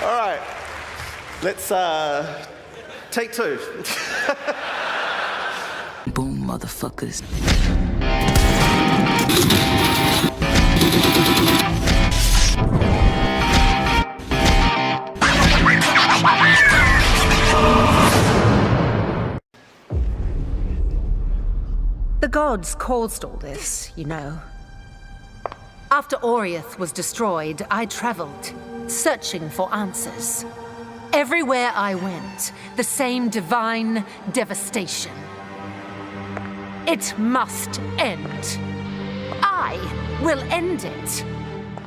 All right, let's take two. Boom, motherfuckers. The gods caused all this, you know. After Oriath was destroyed, I traveled, searching for answers. Everywhere I went, the same divine devastation. It must end. I will end it.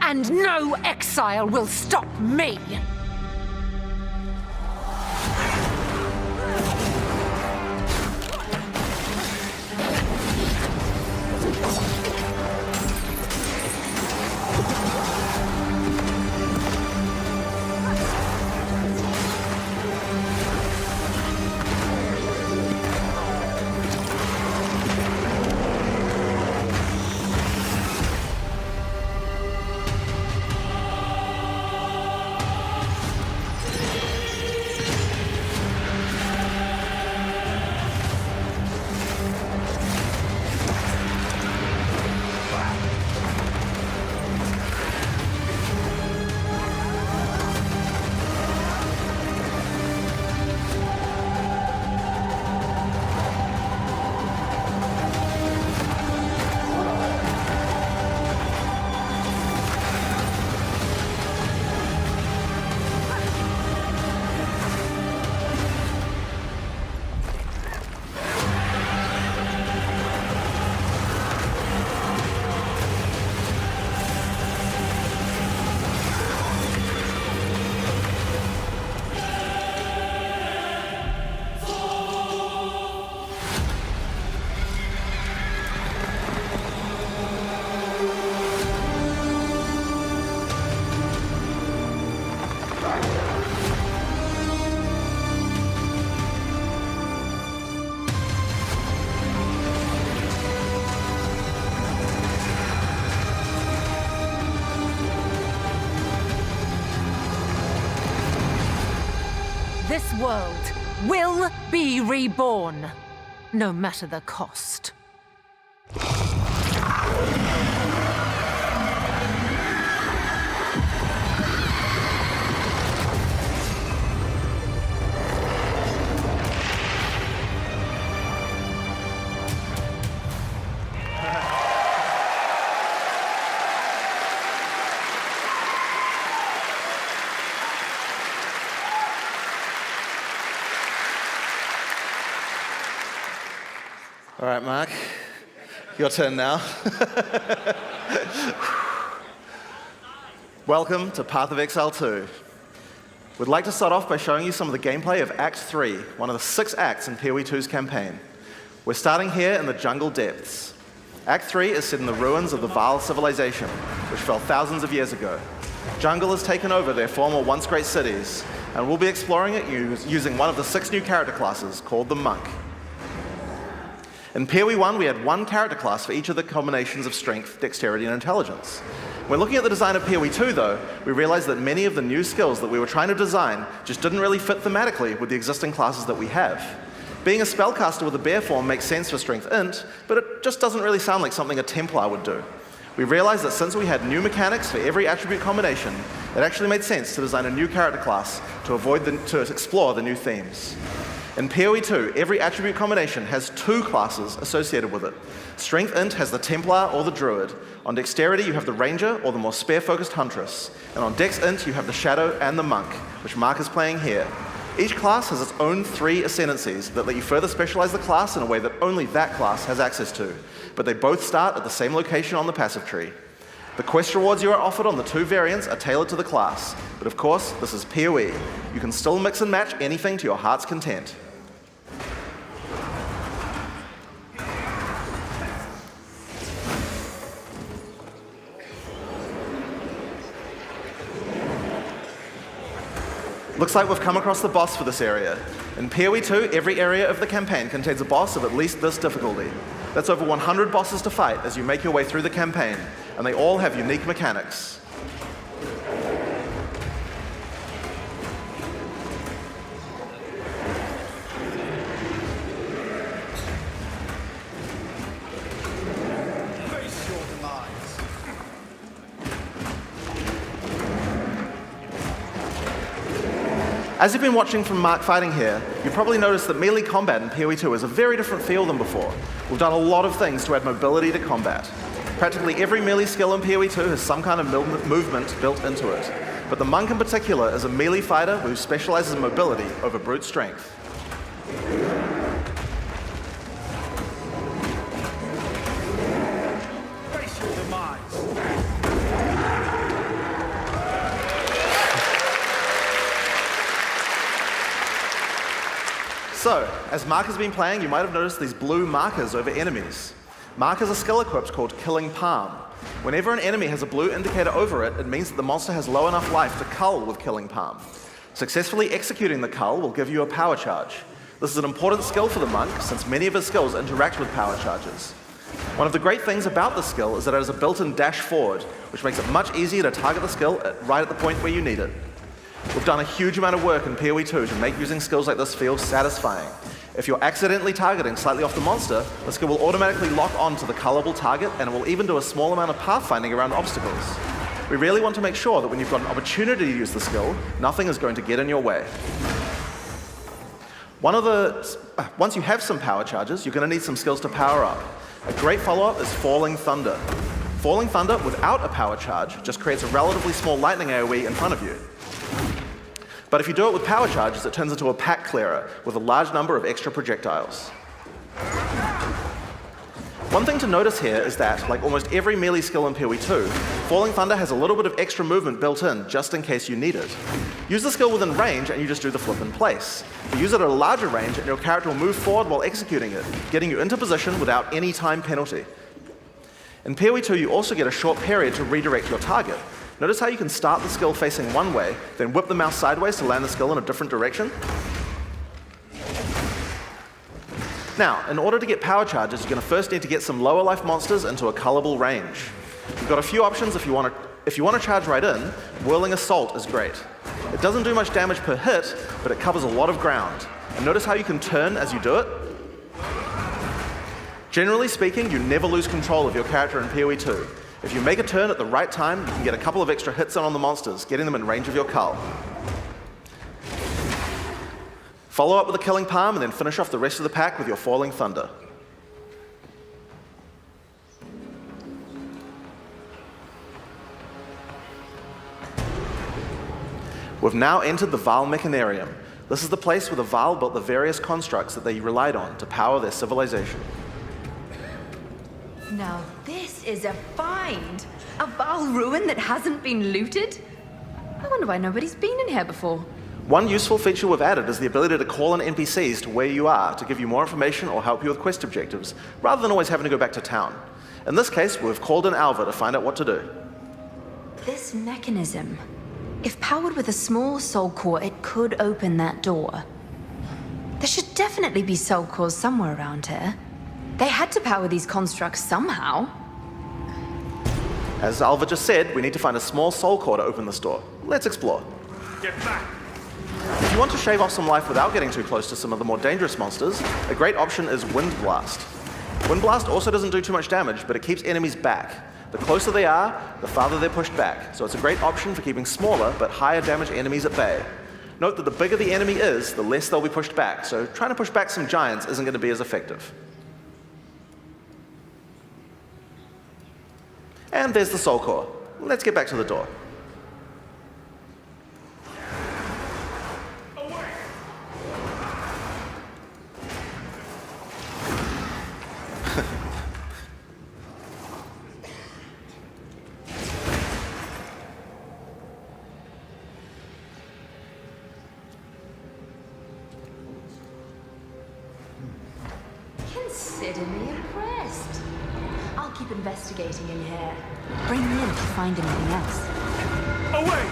And no exile will stop me. This world will be reborn, no matter the cost. All right, Mark, your turn now. Welcome to Path of Exile 2. We'd like to start off by showing you some of the gameplay of Act 3, one of the 6 acts in PoE 2's campaign. We're starting here in the jungle depths. Act 3 is set in the ruins of the Vaal civilization, which fell thousands of years ago. Jungle has taken over their former once great cities, and we'll be exploring it using one of the 6 new character classes called the Monk. In PoE 1, we had 1 character class for each of the combinations of strength, dexterity, and intelligence. When looking at the design of PoE 2, though, we realized that many of the new skills that we were trying to design just didn't really fit thematically with the existing classes that we have. Being a spellcaster with a bear form makes sense for Strength Int, but it just doesn't really sound like something a Templar would do. We realized that since we had new mechanics for every attribute combination, it actually made sense to design a new character class to explore the new themes. In PoE 2, every attribute combination has 2 classes associated with it. Strength Int has the Templar or the Druid. On Dexterity, you have the Ranger or the more spare-focused Huntress. And on Dex Int, you have the Shadow and the Monk, which Mark is playing here. Each class has its own 3 ascendancies that let you further specialize the class in a way that only that class has access to, but they both start at the same location on the passive tree. The quest rewards you are offered on the 2 variants are tailored to the class, but of course, this is PoE. You can still mix and match anything to your heart's content. Looks like we've come across the boss for this area. In PoE 2, every area of the campaign contains a boss of at least this difficulty. That's over 100 bosses to fight as you make your way through the campaign, and they all have unique mechanics. As you've been watching from Mark fighting here, you've probably noticed that melee combat in PoE 2 is a very different feel than before. We've done a lot of things to add mobility to combat. Practically every melee skill in PoE 2 has some kind of movement built into it. But the monk in particular is a melee fighter who specializes in mobility over brute strength. Face your demise. So, as Mark has been playing, you might have noticed these blue markers over enemies. Mark has a skill equipped called Killing Palm. Whenever an enemy has a blue indicator over it, it means that the monster has low enough life to cull with Killing Palm. Successfully executing the cull will give you a power charge. This is an important skill for the monk, since many of his skills interact with power charges. One of the great things about this skill is that it has a built-in dash forward, which makes it much easier to target the skill right at the point where you need it. We've done a huge amount of work in PoE 2 to make using skills like this feel satisfying. If you're accidentally targeting slightly off the monster, the skill will automatically lock on to the cullable target, and it will even do a small amount of pathfinding around obstacles. We really want to make sure that when you've got an opportunity to use the skill, nothing is going to get in your way. Once you have some power charges, you're going to need some skills to power up. A great follow-up is Falling Thunder. Falling Thunder without a power charge just creates a relatively small lightning AoE in front of you. But if you do it with power charges, it turns into a pack clearer with a large number of extra projectiles. One thing to notice here is that, like almost every melee skill in PoE 2, Falling Thunder has a little bit of extra movement built in, just in case you need it. Use the skill within range and you just do the flip in place. You use it at a larger range and your character will move forward while executing it, getting you into position without any time penalty. In PoE 2, you also get a short period to redirect your target. Notice how you can start the skill facing one way, then whip the mouse sideways to land the skill in a different direction? Now, in order to get power charges, you're going to first need to get some lower life monsters into a cullable range. You've got a few options if you want to charge right in. Whirling Assault is great. It doesn't do much damage per hit, but it covers a lot of ground. And notice how you can turn as you do it? Generally speaking, you never lose control of your character in PoE 2. If you make a turn at the right time, you can get a couple of extra hits in on the monsters, getting them in range of your cull. Follow up with a Killing Palm and then finish off the rest of the pack with your Falling Thunder. We've now entered the Vaal Mechanarium. This is the place where the Vaal built the various constructs that they relied on to power their civilization. Now this is a find! A Vaal ruin that hasn't been looted? I wonder why nobody's been in here before. One useful feature we've added is the ability to call in NPCs to where you are to give you more information or help you with quest objectives, rather than always having to go back to town. In this case, we've called in Alva to find out what to do. This mechanism, if powered with a small soul core, it could open that door. There should definitely be soul cores somewhere around here. They had to power these constructs somehow. As Alva just said, we need to find a small soul core to open this door. Let's explore. Get back! If you want to shave off some life without getting too close to some of the more dangerous monsters, a great option is Wind Blast. Wind Blast also doesn't do too much damage, but it keeps enemies back. The closer they are, the farther they're pushed back, so it's a great option for keeping smaller but higher damage enemies at bay. Note that the bigger the enemy is, the less they'll be pushed back, so trying to push back some giants isn't going to be as effective. And there's the soul core. Let's get back to the door. Consider me impressed. I'll keep investigating in here. Bring me in if you find anything else. Away!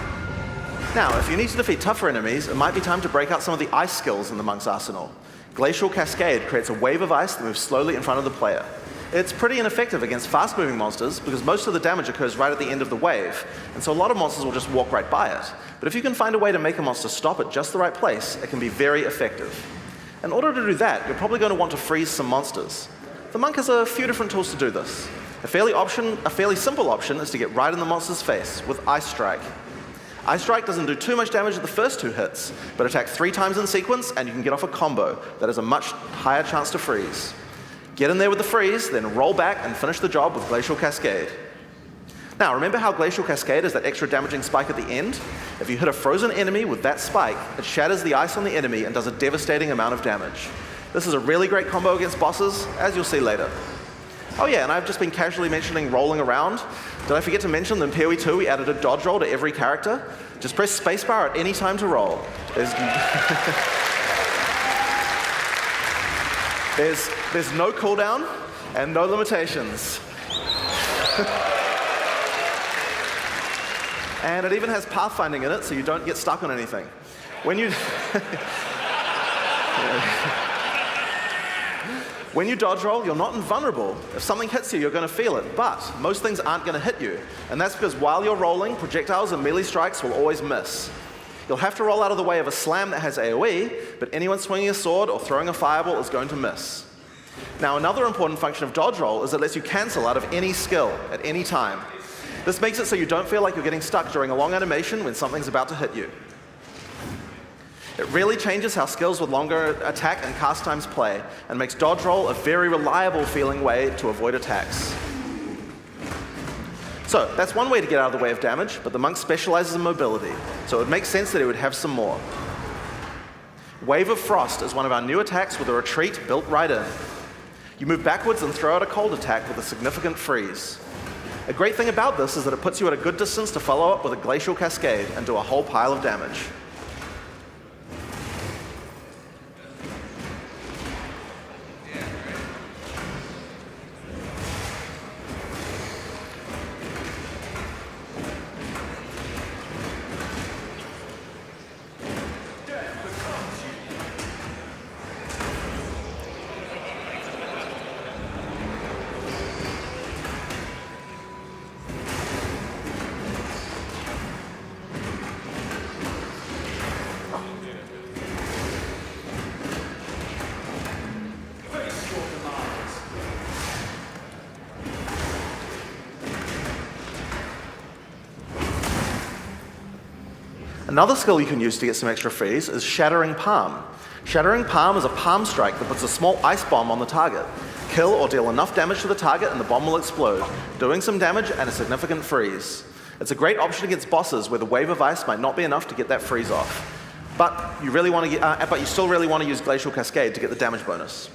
Now, if you need to defeat tougher enemies, it might be time to break out some of the ice skills in the monk's arsenal. Glacial Cascade creates a wave of ice that moves slowly in front of the player. It's pretty ineffective against fast-moving monsters because most of the damage occurs right at the end of the wave, and so a lot of monsters will just walk right by it. But if you can find a way to make a monster stop at just the right place, it can be very effective. In order to do that, you're probably going to want to freeze some monsters. The monk has a few different tools to do this. A fairly simple option is to get right in the monster's face with Ice Strike. Ice Strike doesn't do too much damage at the first 2 hits, but attack 3 times in sequence and you can get off a combo that has a much higher chance to freeze. Get in there with the freeze, then roll back and finish the job with Glacial Cascade. Now, remember how Glacial Cascade is that extra damaging spike at the end? If you hit a frozen enemy with that spike, it shatters the ice on the enemy and does a devastating amount of damage. This is a really great combo against bosses, as you'll see later. Oh yeah, and I've just been casually mentioning rolling around. Did I forget to mention that in PoE 2 we added a dodge roll to every character? Just press spacebar at any time to roll. There's no cooldown and no limitations. And it even has pathfinding in it, so you don't get stuck on anything. When you when you dodge roll, you're not invulnerable. If something hits you, you're going to feel it, but most things aren't going to hit you. And that's because while you're rolling, projectiles and melee strikes will always miss. You'll have to roll out of the way of a slam that has AoE, but anyone swinging a sword or throwing a fireball is going to miss. Now, another important function of dodge roll is it lets you cancel out of any skill at any time. This makes it so you don't feel like you're getting stuck during a long animation when something's about to hit you. It really changes how skills with longer attack and cast times play, and makes dodge roll a very reliable feeling way to avoid attacks. So, that's one way to get out of the way of damage, but the monk specializes in mobility, so it would make sense that he would have some more. Wave of Frost is one of our new attacks with a retreat built right in. You move backwards and throw out a cold attack with a significant freeze. A great thing about this is that it puts you at a good distance to follow up with a Glacial Cascade and do a whole pile of damage. Another skill you can use to get some extra freeze is Shattering Palm. Shattering Palm is a palm strike that puts a small ice bomb on the target. Kill or deal enough damage to the target and the bomb will explode, doing some damage and a significant freeze. It's a great option against bosses where the wave of ice might not be enough to get that freeze off. But you still really want to use Glacial Cascade to get the damage bonus.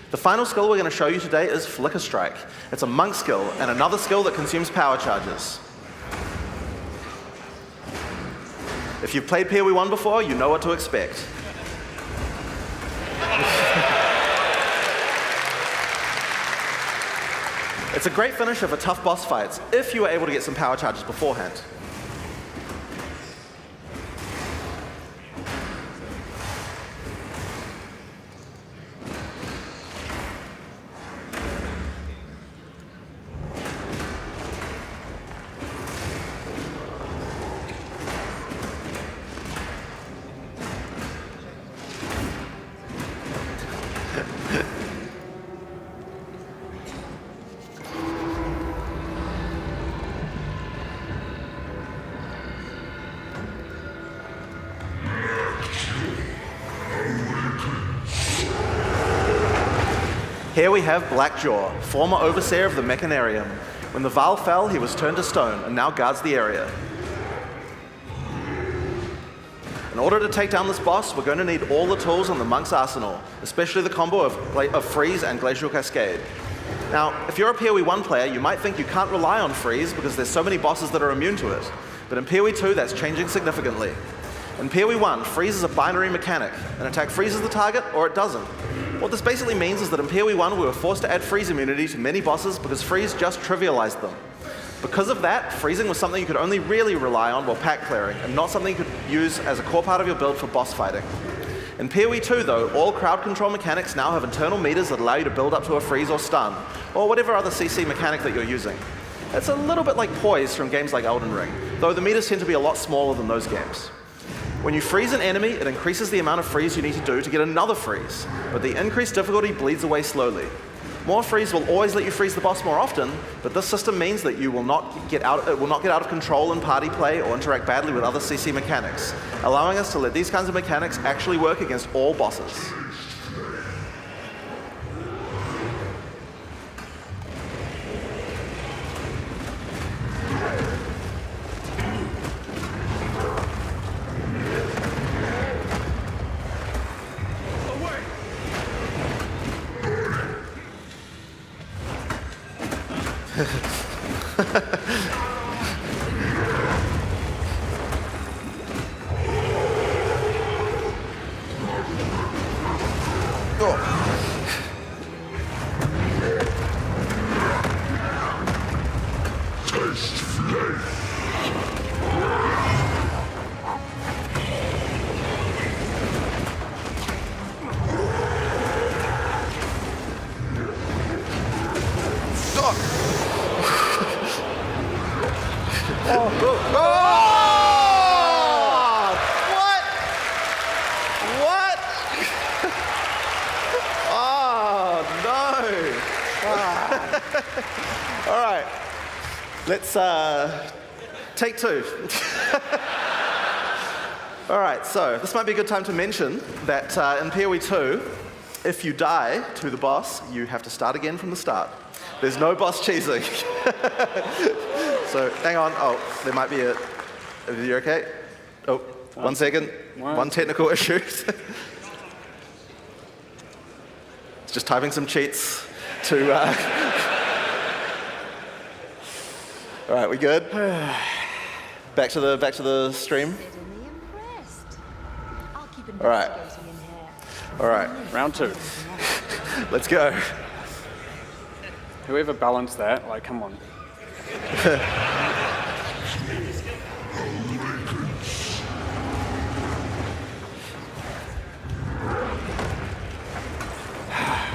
The final skill we're going to show you today is Flicker Strike. It's a monk skill, and another skill that consumes power charges. If you've played PoE 1 before, you know what to expect. It's a great finisher for tough boss fights, if you were able to get some power charges beforehand. Here we have Blackjaw, former overseer of the Mechanarium. When the Vaal fell, he was turned to stone and now guards the area. In order to take down this boss, we're going to need all the tools in the monk's arsenal, especially the combo of Freeze and Glacial Cascade. Now, if you're a PoE 1 player, you might think you can't rely on Freeze because there's so many bosses that are immune to it. But in PoE 2, that's changing significantly. In PoE 1, Freeze is a binary mechanic. An attack freezes the target, or it doesn't. What this basically means is that in PoE 1, we were forced to add freeze immunity to many bosses because freeze just trivialized them. Because of that, freezing was something you could only really rely on while pack clearing, and not something you could use as a core part of your build for boss fighting. In PoE 2, though, all crowd control mechanics now have internal meters that allow you to build up to a freeze or stun, or whatever other CC mechanic that you're using. It's a little bit like poise from games like Elden Ring, though the meters tend to be a lot smaller than those games. When you freeze an enemy, it increases the amount of freeze you need to do to get another freeze, but the increased difficulty bleeds away slowly. More freeze will always let you freeze the boss more often, but this system means that you will not get out, it will not get out of control in party play or interact badly with other CC mechanics, allowing us to let these kinds of mechanics actually work against all bosses. Let's take two. All right, so this might be a good time to mention that in PoE 2, if you die to the boss, you have to start again from the start. There's no boss cheesing. So hang on. Oh, there might be a. Are you okay? Oh, 1 second. One technical issue. It's just typing some cheats to. All right, we good? Back to the stream. All right. All right. Round 2. Let's go. Whoever balanced that, like, come on.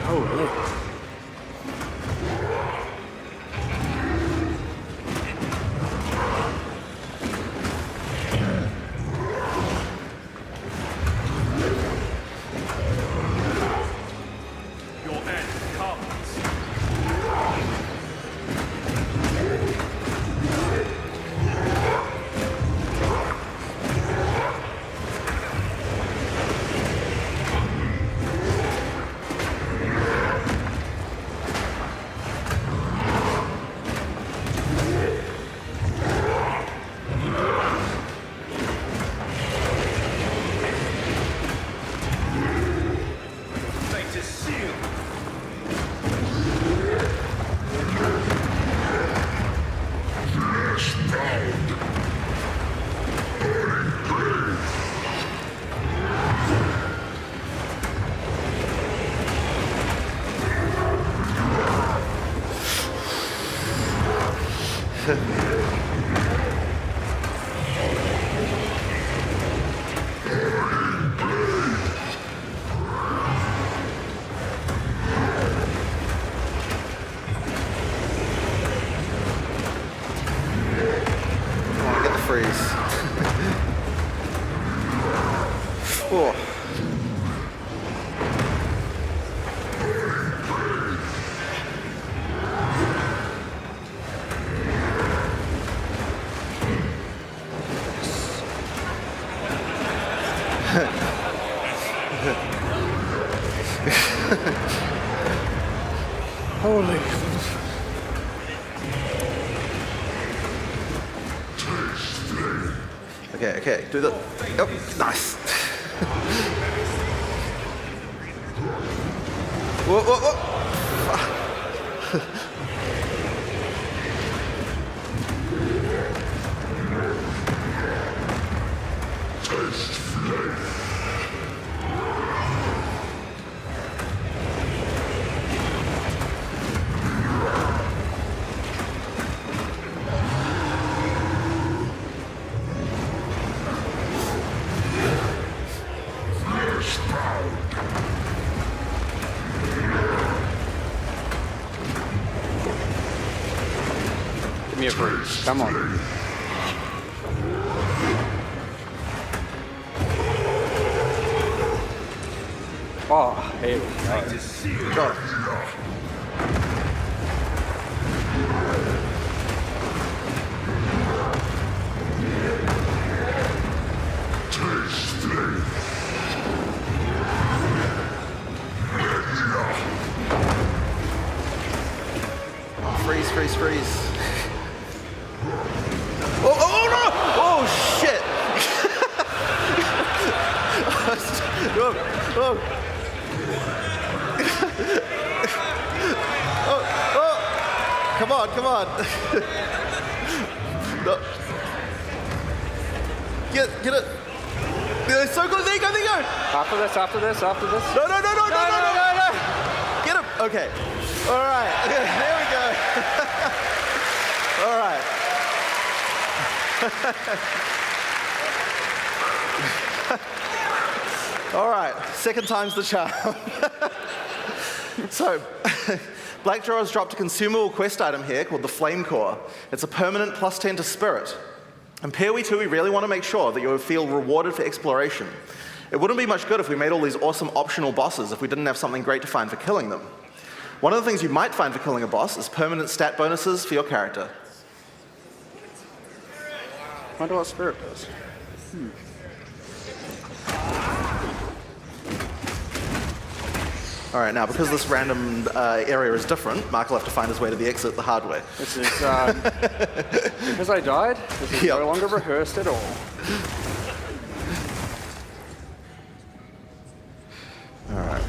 Oh, look. Holy. Okay, do the. Oh, nice. Whoa, whoa, whoa. Give me a breeze. Come on. Oh, here we go. Go. Freeze, freeze, freeze. Oh, oh no! Oh, shit! Oh, oh. Oh, oh. Come on, come on. No. Get it. They're so good. There you go, there you go. After this, after this, after this. No, no, no, no, no, no, no, no. Get him. Okay. All right. There we go. All right. All right. Second time's the charm. So, Blackjaw has dropped a consumable quest item here called the Flame Core. It's a permanent +10 to Spirit. In PoE 2, we really want to make sure that you feel rewarded for exploration. It wouldn't be much good if we made all these awesome optional bosses if we didn't have something great to find for killing them. One of the things you might find for killing a boss is permanent stat bonuses for your character. I wonder what Spirit does. All right, now because this random area is different, Mark will have to find his way to the exit the hard way. This is, because I died, this is Yep. no longer rehearsed at all. All right.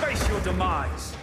Face your demise.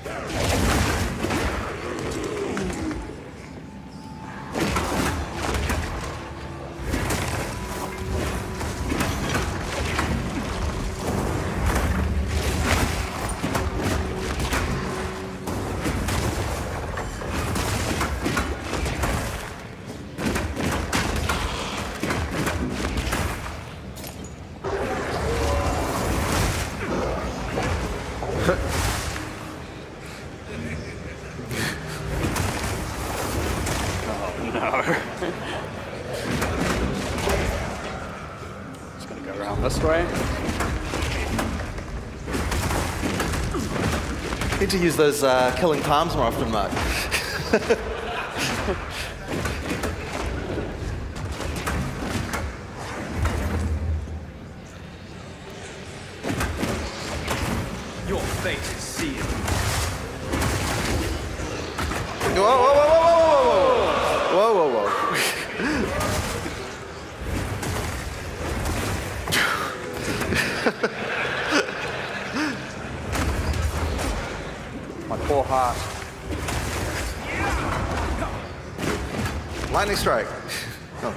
Just gonna go around this way. Need to use those killing palms more often, Mark. Your fate is sealed. Whoa, whoa, whoa, whoa, whoa, whoa, whoa, whoa. My poor heart. Lightning strike. Oh.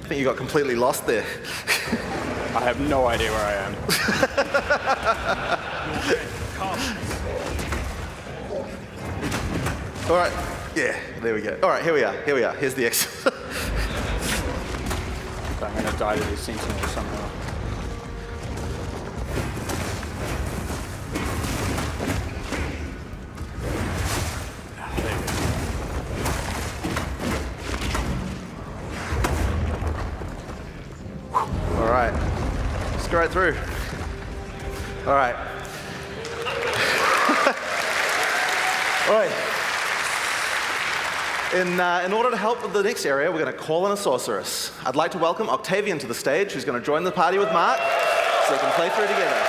I think you got completely lost there. I have no idea where I am. All right. Yeah, there we go. All right, here we are. Here we are. Here's the exit. I'm gonna die to these sentinels somehow. All right. Just go right through. All right. All right. In order to help with the next area, we're going to call in a sorceress. I'd like to welcome Octavian to the stage, who's going to join the party with Mark, so they can play through together.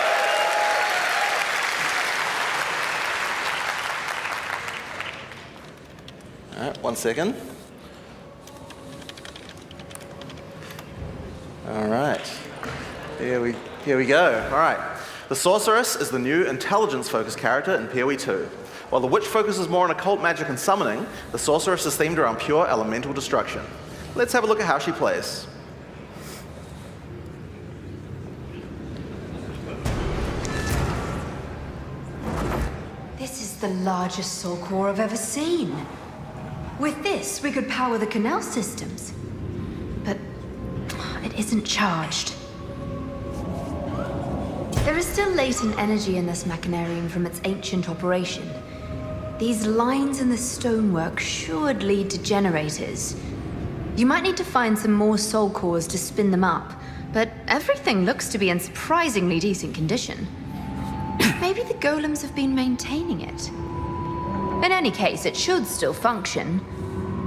All right, 1 second. All right. Here we go. All right. The Sorceress is the new intelligence-focused character in PoE 2. While the Witch focuses more on occult magic and summoning, the Sorceress is themed around pure elemental destruction. Let's have a look at how she plays. This is the largest soul core I've ever seen. With this, we could power the canal systems. But it it isn't charged. There is still latent energy in this machinarium from its ancient operation. These lines in the stonework should lead to generators. You might need to find some more soul cores to spin them up, but everything looks to be in surprisingly decent condition. Maybe the golems have been maintaining it. In any case, it should still function.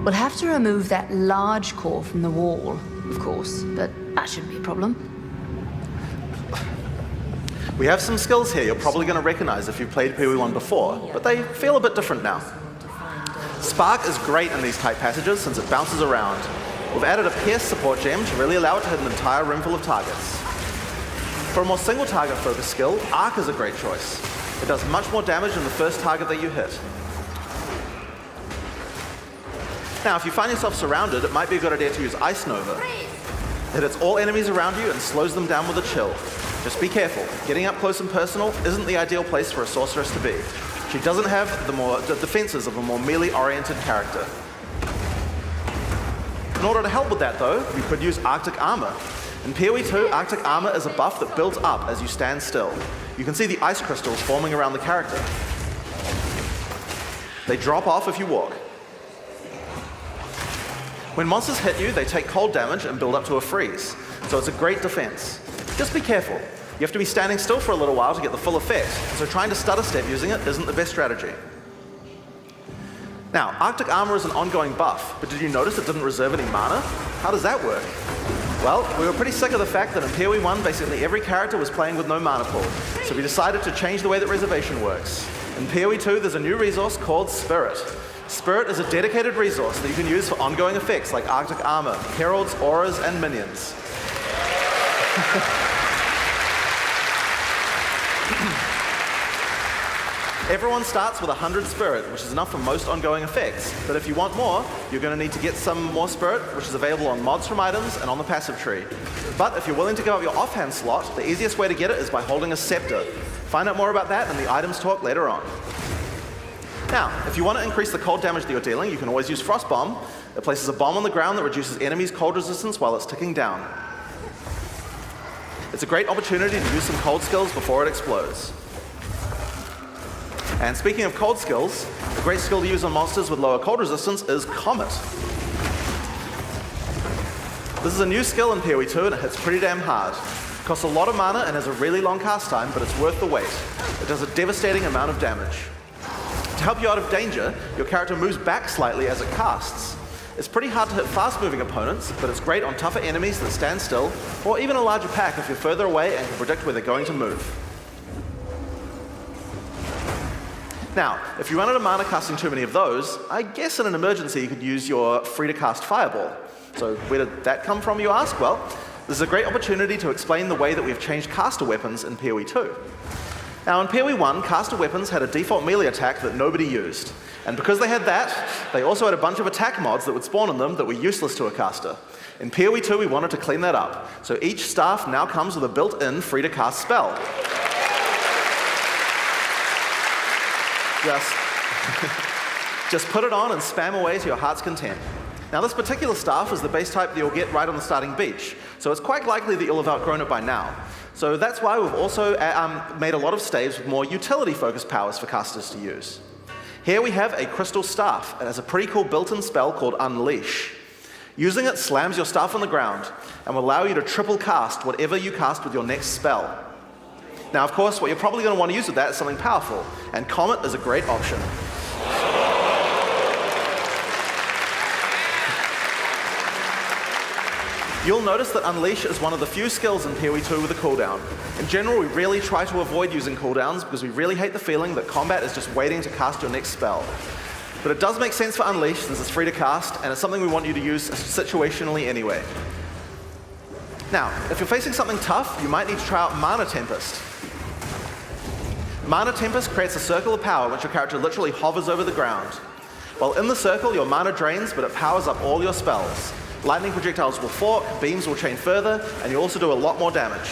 We'll have to remove that large core from the wall, of course, but that shouldn't be a problem. We have some skills here you're probably going to recognize if you've played PoE1 before, but they feel a bit different now. Spark is great in these tight passages since it bounces around. We've added a Pierce support gem to really allow it to hit an entire room full of targets. For a more single target focused skill, Arc is a great choice. It does much more damage than the first target that you hit. Now, if you find yourself surrounded, it might be a good idea to use Ice Nova. It hits all enemies around you and slows them down with a chill. Just be careful. Getting up close and personal isn't the ideal place for a sorceress to be. She doesn't have the defenses of a more melee-oriented character. In order to help with that, though, we could use Arctic Armor. In PoE2, Arctic Armor is a buff that builds up as you stand still. You can see the ice crystals forming around the character. They drop off if you walk. When monsters hit you, they take cold damage and build up to a freeze, so it's a great defense. Just be careful. You have to be standing still for a little while to get the full effect, so trying to stutter step using it isn't the best strategy. Now, Arctic Armor is an ongoing buff, but did you notice it didn't reserve any mana? How does that work? Well, we were pretty sick of the fact that in PoE1 basically every character was playing with no mana pool, so we decided to change the way that reservation works. In PoE2 there's a new resource called Spirit. Spirit is a dedicated resource that you can use for ongoing effects like Arctic Armor, Heralds, Auras, and Minions. Everyone starts with 100 Spirit, which is enough for most ongoing effects. But if you want more, you're going to need to get some more Spirit, which is available on mods from items and on the passive tree. But if you're willing to give up your offhand slot, the easiest way to get it is by holding a Scepter. Find out more about that in the items talk later on. Now, if you want to increase the cold damage that you're dealing, you can always use Frost Bomb. It places a bomb on the ground that reduces enemies' cold resistance while it's ticking down. It's a great opportunity to use some cold skills before it explodes. And speaking of cold skills, a great skill to use on monsters with lower cold resistance is Comet. This is a new skill in PoE2 and it hits pretty damn hard. It costs a lot of mana and has a really long cast time, but it's worth the wait. It does a devastating amount of damage. To help you out of danger, your character moves back slightly as it casts. It's pretty hard to hit fast-moving opponents, but it's great on tougher enemies that stand still, or even a larger pack if you're further away and can predict where they're going to move. Now, if you run out of mana casting too many of those, I guess in an emergency you could use your free-to-cast Fireball. So where did that come from, you ask? Well, this is a great opportunity to explain the way that we've changed caster weapons in PoE2. Now in PoE1, caster weapons had a default melee attack that nobody used. And because they had that, they also had a bunch of attack mods that would spawn in them that were useless to a caster. In PoE2 we wanted to clean that up. So each staff now comes with a built-in free-to-cast spell. Just put it on and spam away to your heart's content. Now this particular staff is the base type that you'll get right on the starting beach, so it's quite likely that you'll have outgrown it by now. So that's why we've also made a lot of staves with more utility-focused powers for casters to use. Here we have a crystal staff. It has a pretty cool built-in spell called Unleash. Using it slams your staff on the ground and will allow you to triple cast whatever you cast with your next spell. Now of course what you're probably going to want to use with that is something powerful, and Comet is a great option. You'll notice that Unleash is one of the few skills in PoE2 with a cooldown. In general, we really try to avoid using cooldowns because we really hate the feeling that combat is just waiting to cast your next spell. But it does make sense for Unleash since it's free to cast, and it's something we want you to use situationally anyway. Now, if you're facing something tough, you might need to try out Mana Tempest. Mana Tempest creates a circle of power in which your character literally hovers over the ground. While in the circle, your mana drains, but it powers up all your spells. Lightning projectiles will fork, beams will chain further, and you also do a lot more damage.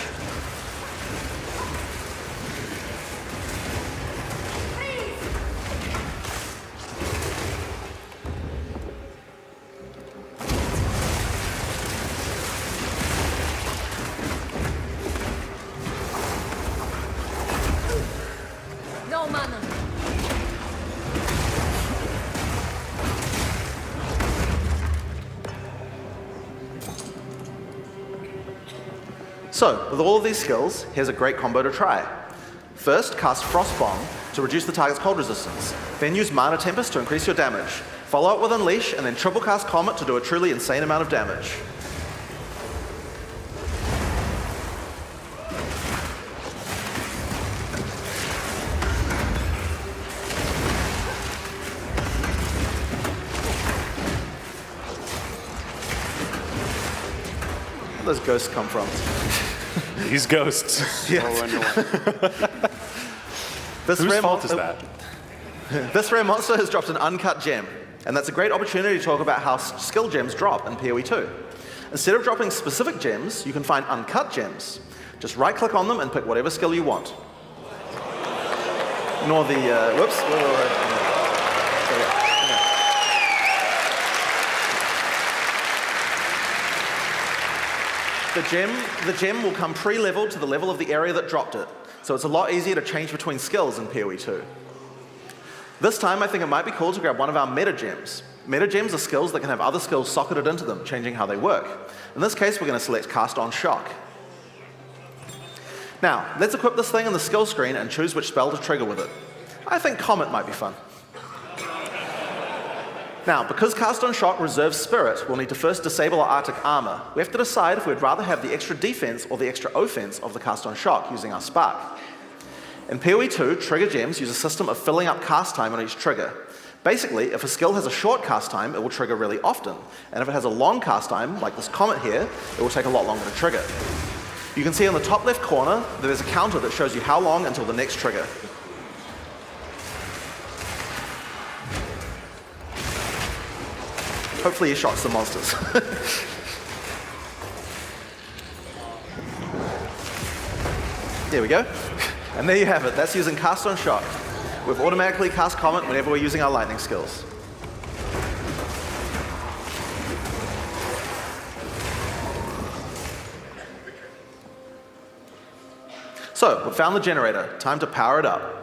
So, with all of these skills, here's a great combo to try. First, cast Frost Bomb to reduce the target's cold resistance. Then use Mana Tempest to increase your damage. Follow up with Unleash, and then triple cast Comet to do a truly insane amount of damage. Where do those ghosts come from? These ghosts. Yeah. This Whose rare fault is that? This rare monster has dropped an uncut gem, and that's a great opportunity to talk about how skill gems drop in PoE 2. Instead of dropping specific gems, you can find uncut gems. Just right-click on them and pick whatever skill you want. Ignore the, whoops. The gem will come pre-leveled to the level of the area that dropped it, so it's a lot easier to change between skills in PoE 2. This time, I think it might be cool to grab one of our meta gems. Meta gems are skills that can have other skills socketed into them, changing how they work. In this case, we're going to select Cast on Shock. Now, let's equip this thing on the skill screen and choose which spell to trigger with it. I think Comet might be fun. Now, because Cast on Shock reserves Spirit, we'll need to first disable our Arctic Armor. We have to decide if we'd rather have the extra defense or the extra offense of the Cast on Shock using our Spark. In PoE 2, trigger gems use a system of filling up cast time on each trigger. Basically, if a skill has a short cast time, it will trigger really often. And if it has a long cast time, like this Comet here, it will take a lot longer to trigger. You can see on the top left corner that there's a counter that shows you how long until the next trigger. Hopefully you shot some monsters. There we go. And there you have it. That's using Cast on Shock. We've automatically cast Comet whenever we're using our lightning skills. So, we've found the generator. Time to power it up.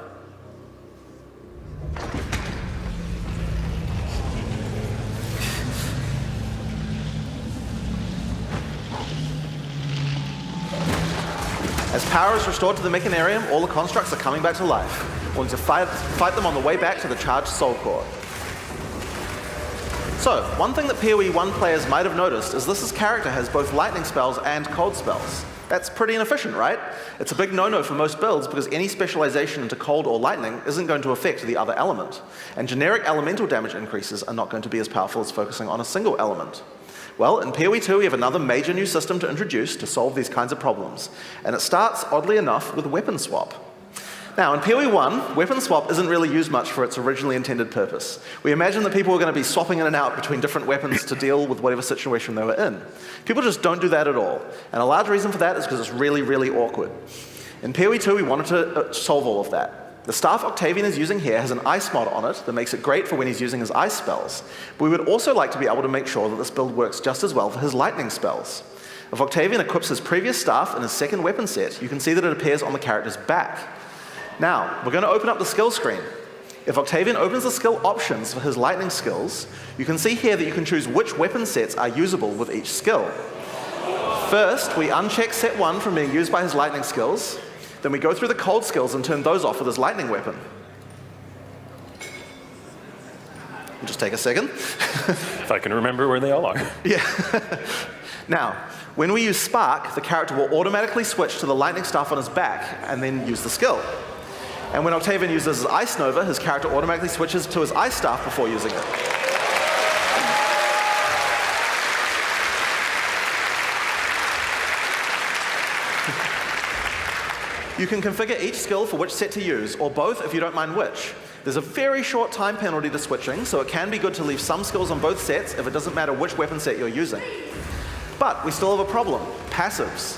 As power is restored to the Mechanarium, all the constructs are coming back to life. We'll need to fight them on the way back to the charged Soul Core. So, one thing that PoE 1 players might have noticed is this character has both lightning spells and cold spells. That's pretty inefficient, right? It's a big no-no for most builds because any specialization into cold or lightning isn't going to affect the other element. And generic elemental damage increases are not going to be as powerful as focusing on a single element. Well, in PoE 2 we have another major new system to introduce to solve these kinds of problems. And it starts, oddly enough, with weapon swap. Now, in PoE 1, weapon swap isn't really used much for its originally intended purpose. We imagine that people were going to be swapping in and out between different weapons to deal with whatever situation they were in. People just don't do that at all. And a large reason for that is because it's really, really awkward. In PoE 2, we wanted to solve all of that. The staff Octavian is using here has an ice mod on it that makes it great for when he's using his ice spells. But we would also like to be able to make sure that this build works just as well for his lightning spells. If Octavian equips his previous staff in his second weapon set, you can see that it appears on the character's back. Now, we're going to open up the skill screen. If Octavian opens the skill options for his lightning skills, you can see here that you can choose which weapon sets are usable with each skill. First, we uncheck set 1 from being used by his lightning skills. Then we go through the cold skills and turn those off with his lightning weapon. We'll just take a second. If I can remember where they all are. Yeah. Now, when we use Spark, the character will automatically switch to the lightning staff on his back and then use the skill. And when Octavian uses his Ice Nova, his character automatically switches to his ice staff before using it. You can configure each skill for which set to use, or both if you don't mind which. There's a very short time penalty to switching, so it can be good to leave some skills on both sets if it doesn't matter which weapon set you're using. But we still have a problem: passives.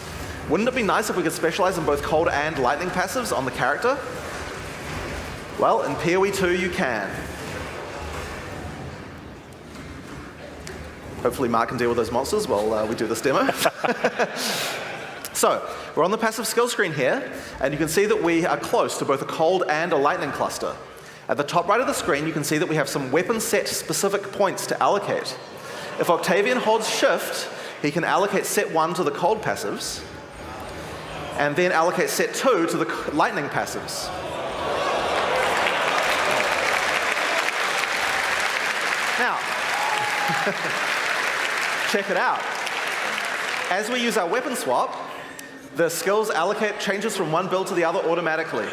Wouldn't it be nice if we could specialize in both cold and lightning passives on the character? Well, in PoE 2 you can. Hopefully Mark can deal with those monsters while we do this demo. So, we're on the passive skill screen here, and you can see that we are close to both a cold and a lightning cluster. At the top right of the screen, you can see that we have some weapon set specific points to allocate. If Octavian holds shift, he can allocate set 1 to the cold passives, and then allocate set 2 to the lightning passives. Now, check it out. As we use our weapon swap, the skills allocate changes from one build to the other automatically.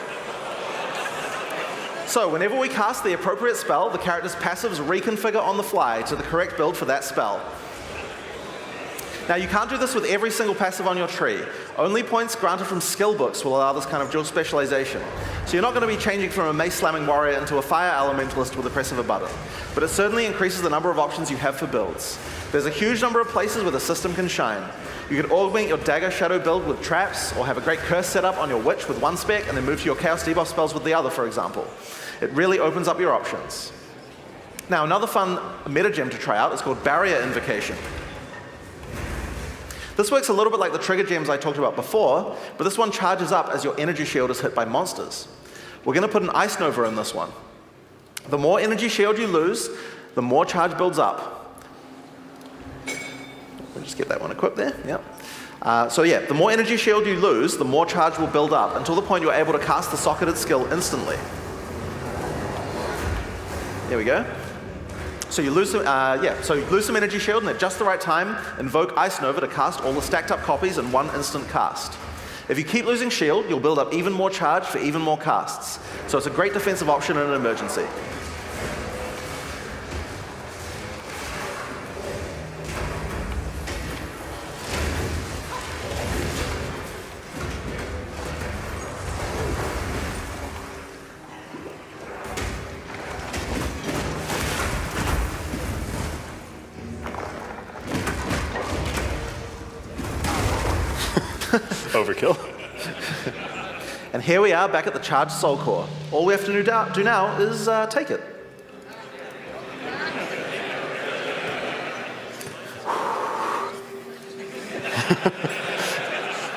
So whenever we cast the appropriate spell, the character's passives reconfigure on the fly to the correct build for that spell. Now you can't do this with every single passive on your tree. Only points granted from skill books will allow this kind of dual specialization. So you're not going to be changing from a mace slamming warrior into a fire elementalist with the press of a button. But it certainly increases the number of options you have for builds. There's a huge number of places where the system can shine. You can augment your dagger shadow build with traps, or have a great curse set up on your witch with one spec and then move to your chaos debuff spells with the other, for example. It really opens up your options. Now another fun metagem to try out is called Barrier Invocation. This works a little bit like the trigger gems I talked about before, but this one charges up as your energy shield is hit by monsters. We're going to put an Ice Nova in this one. The more energy shield you lose, the more charge builds up. We'll just get that one equipped there. Yep. So yeah, the more energy shield you lose, the more charge will build up until the point you're able to cast the socketed skill instantly. There we go. So you lose some, so you lose some energy shield, and at just the right time, invoke Ice Nova to cast all the stacked up copies in one instant cast. If you keep losing shield, you'll build up even more charge for even more casts. So it's a great defensive option in an emergency. Overkill. And here we are back at the charged soul core. All we have to do now is take it.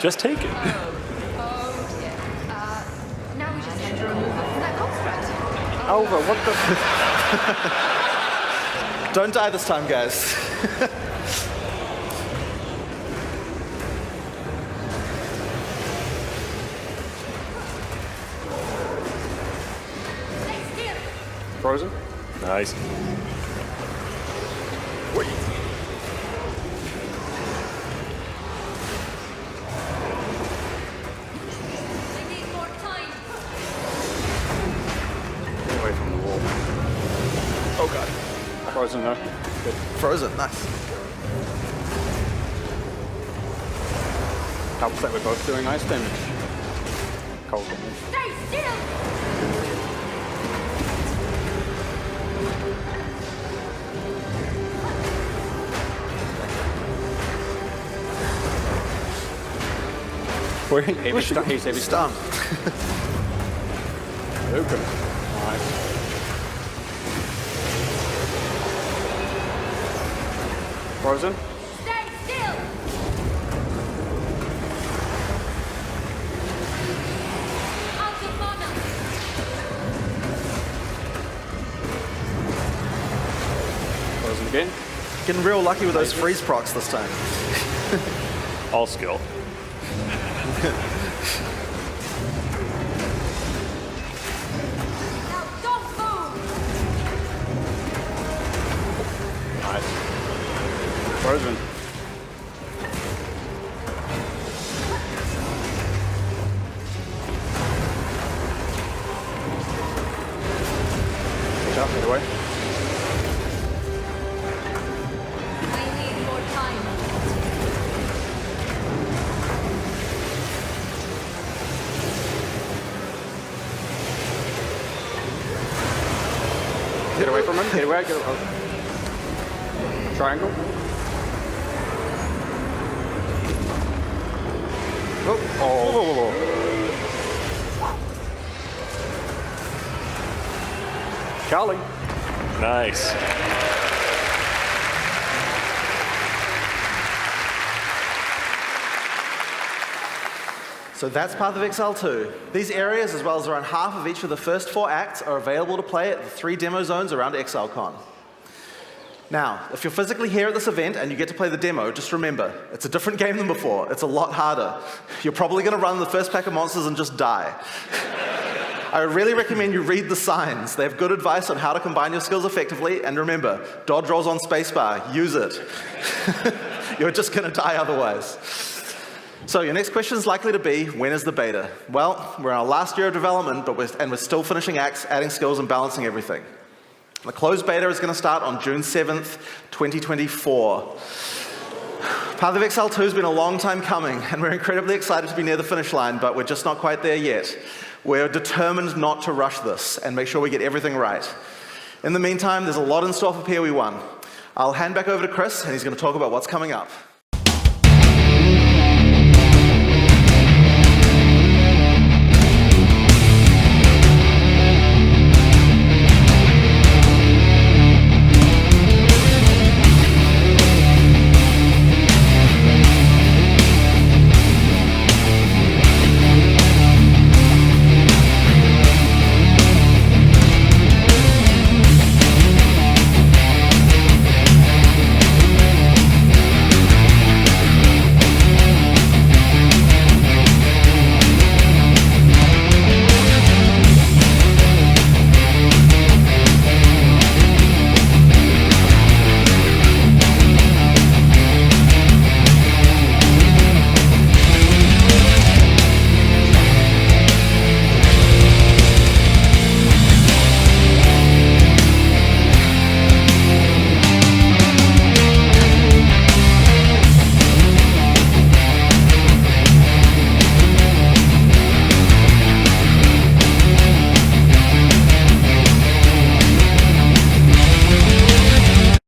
Just take it. Now we just have to remove her from that construct. Alva, what the? Don't die this time, guys. Frozen? Nice. Wait. Get away from the wall. Oh god. Frozen though. Good. Frozen, nice. Helps that we're both doing ice damage. Cold damage. Stay still! He's heavy Stun. Open. Nice. Frozen. Stay still! Out of mana! Frozen again. Getting real lucky with those freeze procs this time. All skill. Now don't move! Nice. Frozen. Watch out, get away. I need more time. Get away from him. Get away. Get away. Triangle. Oh. Charlie. Nice. So that's Path of Exile 2. These areas, as well as around half of each of the first 4 acts, are available to play at the 3 demo zones around Exilecon. Now, if you're physically here at this event and you get to play the demo, just remember, it's a different game than before. It's a lot harder. You're probably going to run the first pack of monsters and just die. I really recommend you read the signs. They have good advice on how to combine your skills effectively, and remember, dodge rolls on spacebar, use it. You're just going to die otherwise. So your next question is likely to be, when is the beta? Well, we're in our last year of development, but we're still finishing acts, adding skills, and balancing everything. The closed beta is going to start on June 7th, 2024. Path of Exile 2 has been a long time coming, and we're incredibly excited to be near the finish line, but we're just not quite there yet. We're determined not to rush this and make sure we get everything right. In the meantime, there's a lot in store for PoE 1. I'll hand back over to Chris, and he's going to talk about what's coming up.